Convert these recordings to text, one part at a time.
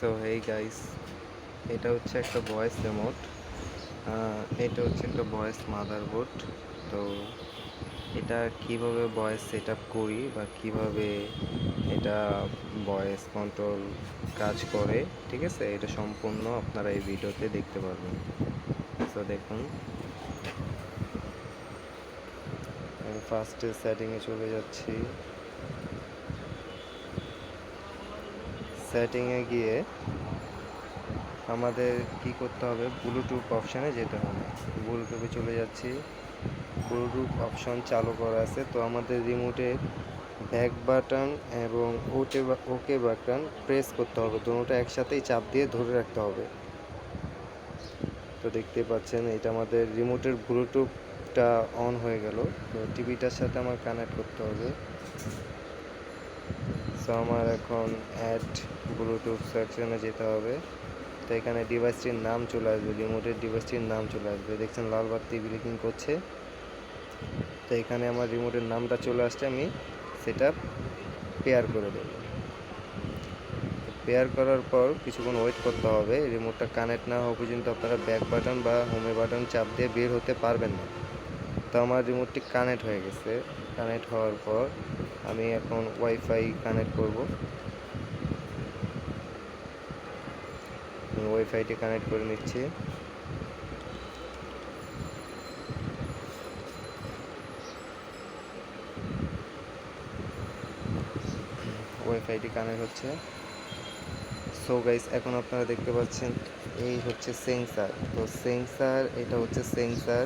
So hey guys, এটা হচ্ছে একটা ভয়েস রিমোট। এটা হচ্ছে একটা ভয়েস মাদারবোর্ড। তো এটা কিভাবে ভয়েস সেট আপ করি বা কিভাবে এটা ভয়েস কন্ট্রোল কাজ করে, ঠিক আছে, এটা সম্পূর্ণ আপনারা এই ভিডিওতে দেখতে পারবেন। সো দেখুন, আমি ফার্স্টে সেটিংয়ে চলে যাচ্ছি। সেটিংয়ে গিয়ে আমাদের কি করতে হবে, ব্লুটুথ অপশানে যেতে হবে। ব্লুটুথে চলে যাচ্ছি, ব্লুটুথ অপশন চালু করা আছে। তো আমাদের রিমোটের ব্যাক বাটন এবং ওকে বাটন প্রেস করতে হবে, দুটোটা একসাথেই চাপ দিয়ে ধরে রাখতে হবে। তো দেখতে পাচ্ছেন এটা আমাদের রিমোটের ব্লুটুথটা অন হয়ে গেল। তো টিভিটার সাথে আমার কানেক্ট করতে হবে। সো আমার এখন অ্যাড ব্লুটুথ সেকশনে যেতে হবে। তো এখানে ডিভাইসটির নাম চলে আসবে, রিমোটের ডিভাইসটির নাম চলে আসবে। দেখছেন লাল বাতি ব্লিঙ্কিং করছে। তো এখানে আমার রিমোটের নামটা চলে আসছে, আমি সেটা পেয়ার করে দেব। পেয়ার করার পর কিছুক্ষণ ওয়েট করতে হবে। রিমোটটা কানেক্ট না হওয়া পর্যন্ত আপনারা ব্যাক বাটন বা হোমে বাটন চাপ দিয়ে বের হতে পারবেন না। তো আমার রিমোটটি কানেক্ট হয়ে গেছে। কানেক্ট হওয়ার পর আমি এখন ওয়াইফাই কানেক্ট করব। ওয়াইফাইটি কানেক্ট করে নিচ্ছি। ওয়াইফাইটি কানেক্ট হচ্ছে। সো গাইস, এখন আপনারা দেখতে পাচ্ছেন এই হচ্ছে সেন্সার। তো সেন্সার, এটা হচ্ছে সেন্সার।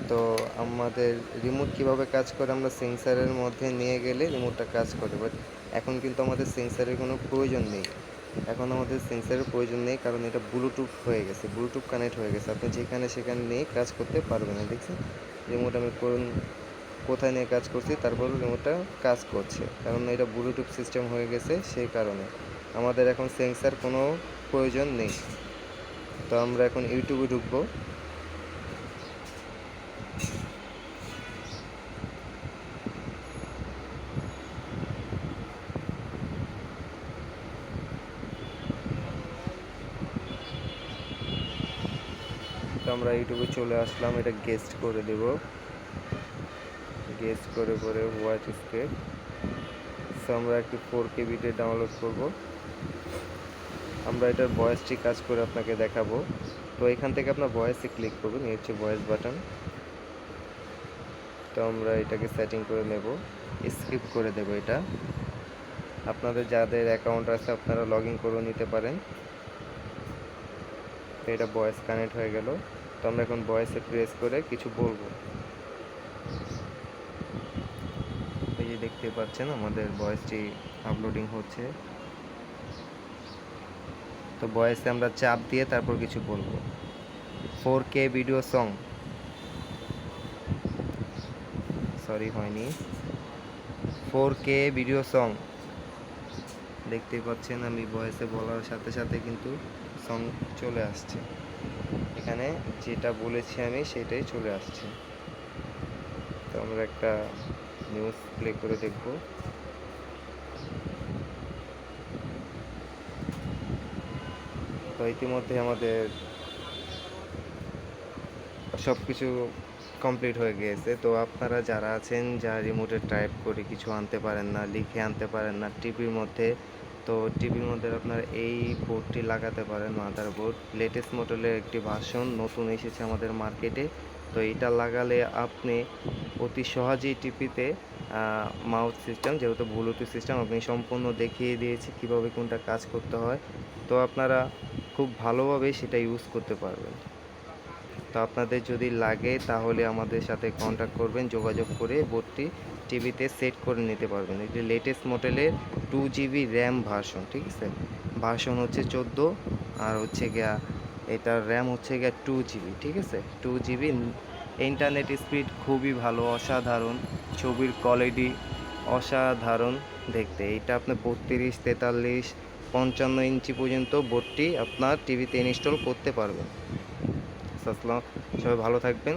তো আমাদের রিমোট কিভাবে কাজ করে, আমরা সেন্সারের মধ্যে নিয়ে গেলে রিমোটটা কাজ করে। বাট এখন কিন্তু আমাদের সেন্সারের কোনো প্রয়োজন নেই। এখন আমাদের সেন্সারের প্রয়োজন নেই, কারণ এটা ব্লুটুথ হয়ে গেছে, ব্লুটুথ কানেক্ট হয়ে গেছে। আপনি যেখানে সেখানে নিয়ে কাজ করতে পারবেন না। দেখছেন রিমোট আমি কোথায় নিয়ে কাজ করছি, তারপর রিমোটটা কাজ করছে, কারণ এটা ব্লুটুথ সিস্টেম হয়ে গেছে, সেই কারণে আমাদের এখন সেন্সার কোনো প্রয়োজন নেই। তো আমরা এখন ইউটিউবে ঢুকবো। তো আমরা ইউটিউবে চলে আসলাম, এটা গেস্ট করে দেব। গেস্ট করে করে হোয়াইট স্কেপ। সো আমরা একটি 4K ভিডিও ডাউনলোড করব। আমরা এটার ভয়েসটি কাজ করে আপনাকে দেখাবো। তো এখান থেকে আপনার ভয়েসে ক্লিক করবেন, এই হচ্ছে ভয়েস বাটন। তো আমরা এটাকে সেটিং করে নেব, স্কিপ করে দেব। এটা আপনাদের যাদের অ্যাকাউন্ট আছে আপনারা লগ ইন করে নিতে পারেন। তো এটা ভয়েস কানেক্ট হয়ে গেল। তো আমরা এখন ভয়েসে প্রেস করে কিছু বলবো। এই যে দেখতে পাচ্ছেন আমাদের ভয়েসটি আপলোডিং হচ্ছে। তো ভয়েসে আমরা চাপ দিয়ে তারপর কিছু বলবো। 4K ভিডিও সং, সরি হয়নি, 4K ভিডিও সং। দেখতেই পাচ্ছেন আমি ভয়েসে বলার সাথে সাথে কিন্তু সং চলে আসছে। এখানে যেটা বলেছি আমি সেটাই চলে আসছে। তো আমরা একটা নিউজ প্লে করে দেখব। তো ইতিমধ্যে আমাদের সব কিছু কমপ্লিট হয়ে গিয়েছে। তো আপনারা যারা আছেন, যারা রিমোটে টাইপ করে কিছু আনতে পারেন না, লিখে আনতে পারেন না টিভির মধ্যে, তো টিভির মধ্যে আপনারা এই বোর্ডটি লাগাতে পারেন, মাদারবোর্ড। লেটেস্ট মডেলের একটি ভার্সন নতুন এসেছে আমাদের মার্কেটে। তো এটা লাগালে আপনি অতি সহজেই টিভিতে মাউথ সিস্টেম, যেহেতু ব্লুটুথ সিস্টেম, আপনি সম্পূর্ণ দেখিয়ে দিয়েছি কীভাবে কোনটা কাজ করতে হয়। তো আপনারা খুব ভালোভাবে সেটা ইউজ করতে পারবেন। তো আপনাদের যদি লাগে তাহলে আমাদের সাথে কন্ট্যাক্ট করবেন, যোগাযোগ করে বোর্ডটি টিভিতে সেট করে নিতে পারবেন। এটি লেটেস্ট মডেলের 2GB র্যাম ভার্সন, ঠিক আছে। ভার্সন হচ্ছে 14, আর হচ্ছে গিয়া এটার র্যাম হচ্ছে গিয়া 2GB, ঠিক আছে। 2GB। ইন্টারনেট স্পিড খুবই ভালো, অসাধারণ। ছবির কোয়ালিটি অসাধারণ দেখতে। এটা আপনি 32, 43, 55 ইঞ্চি পর্যন্ত বোর্ডটি আপনার টিভিতে ইনস্টল করতে পারবেন। আসসালাম, সবাই ভালো থাকবেন।